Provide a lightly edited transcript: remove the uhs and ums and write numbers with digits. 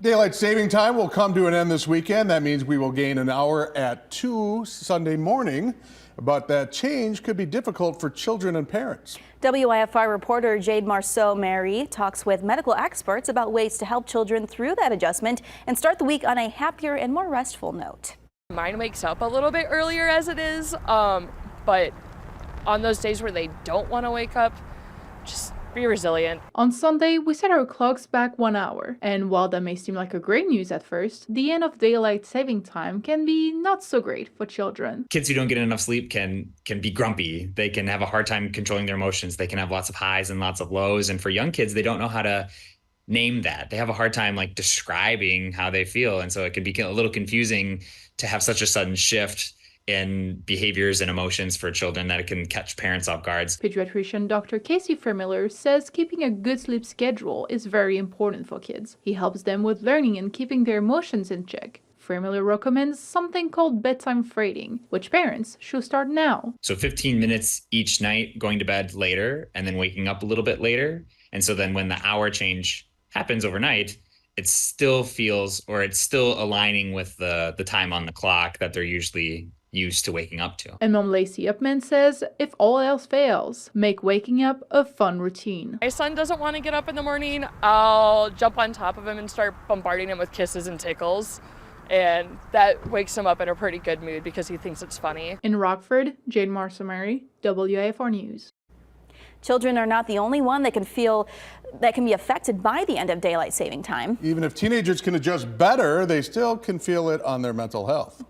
Daylight saving time will come to an end this weekend. That means we will gain an hour at 2 Sunday morning. But that change could be difficult for children and parents. WIFR reporter Jade Marceau-Mary talks with medical experts about ways to help children through that adjustment and start the week on a happier and more restful note. Mine wakes up a little bit earlier as it is, but on those days where they don't want to wake up, just be resilient. On Sunday, we set our clocks back 1 hour, and while that may seem like a great news at first, the end of daylight saving time can be not so great for children. Kids who don't get enough sleep can be grumpy. They can have a hard time controlling their emotions. They can have lots of highs and lots of lows. And for young kids, they don't know how to name that. They have a hard time like describing how they feel. And so it can be a little confusing to have such a sudden shift in behaviors and emotions for children that it can catch parents off guard. Pediatrician Dr. Casey Fremiller says keeping a good sleep schedule is very important for kids. He helps them with learning and keeping their emotions in check. Fremiller recommends something called bedtime freighting, which parents should start now. So 15 minutes each night going to bed later and then waking up a little bit later. And so then when the hour change happens overnight, it still feels, or it's still aligning with the time on the clock that they're usually used to waking up to. And Mom Lacey Upman says, if all else fails, make waking up a fun routine. My son doesn't want to get up in the morning. I'll jump on top of him and start bombarding him with kisses and tickles. And that wakes him up in a pretty good mood because he thinks it's funny. In Rockford, Jade Marceau-Mary, WIFR News. Children are not the only one that can be affected by the end of daylight saving time. Even if teenagers can adjust better, they still can feel it on their mental health.